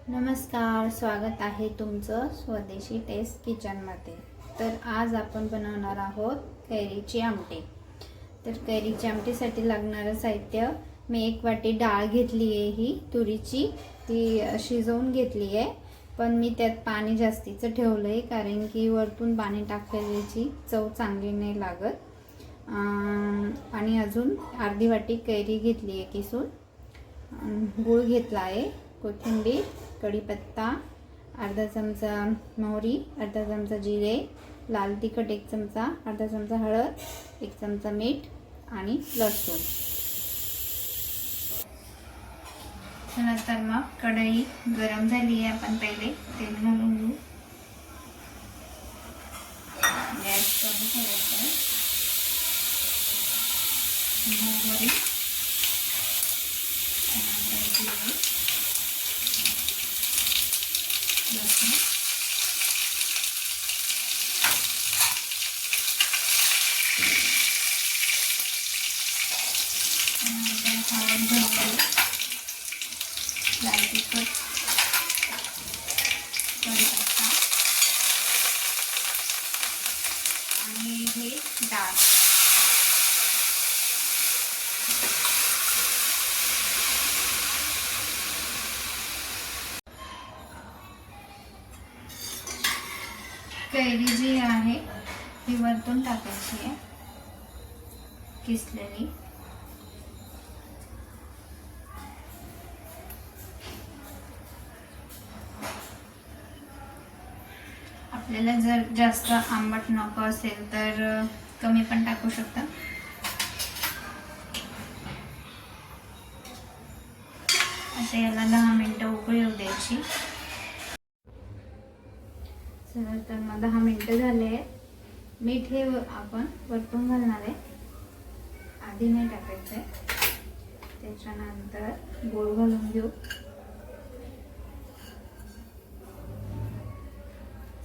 नमस्कार, स्वागत आहे तुमचं स्वदेशी टेस्ट किचनमध्ये। तर आज आपण बनवणार आहोत कैरीची आमटी। तर कैरीची आमटीसाठी लागणारं साहित्य, मी 1 वाटी डाळ घेतली आहे, ही तुरीची, ती शिजवून घेतली आहे। पण मी त्यात पाणी जास्तीचं ठेवलं आहे, कारण की वरतून पाणी टाकल्याची चव चांगली नाही लागत। आणि अजून अर्धी वाटी कैरी घेतली आहे किसून, गूळ घेतला आहे, कोथिंबीर, कढीपत्ता, अर्धा चमचा मोहरी, अर्धा चमचा जिरे, लाल तिखट 1 चमचा, अर्धा चमचा हळद, 1 चमचा मीठ आणि लसूण। चला तर मग कढई गरम झाली आहे, आपण पहिले तेल घालून घेऊ। गॅस कमी करायचा आहे। मोहरी, लसूण, हळद घालून, लाल तिखट, कढीपत्ता आणि हे डाळ। कैरी जी आहे ती वरतून टाकायची आहे, किसलेली। आपल्याला जर जास्त आंबट नको असेल तर कमी पण टाकू शकता। आता याला 10 मिनिटं उकळी येऊ द्यायची। चला तर मग 10 मिनिटं झाले। मीठ हे आपण वरतून घालणार आहे, आधी नाही टाकायचं आहे। त्याच्यानंतर गूळ घालून घेऊ।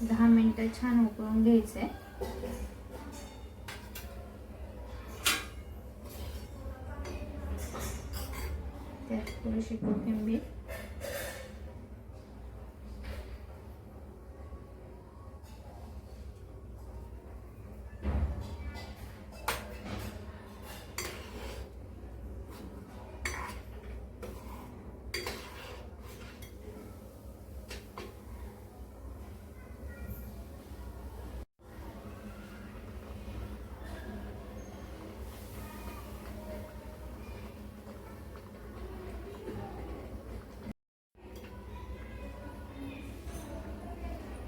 10 मिनिटं छान उकळून घ्यायचं आहे। त्यात थोडीशी कोथिंबीर,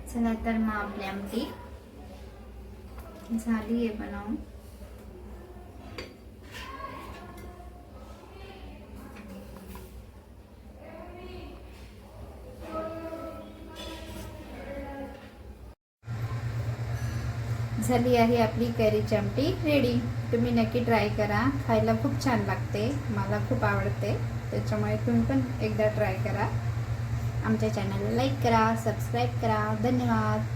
चला तर मग आपली आमटी झाली आहे बनवून। झाली आहे आपली कैरीची आमटी रेडी। तुम्ही नक्की ट्राय करा, खायला खूप छान लागते, मला खूप आवडते, त्याच्यामुळे तुम्ही पण एकदा ट्राय करा। आमच्या चॅनलला लाईक करा, सबस्क्राईब करा। धन्यवाद।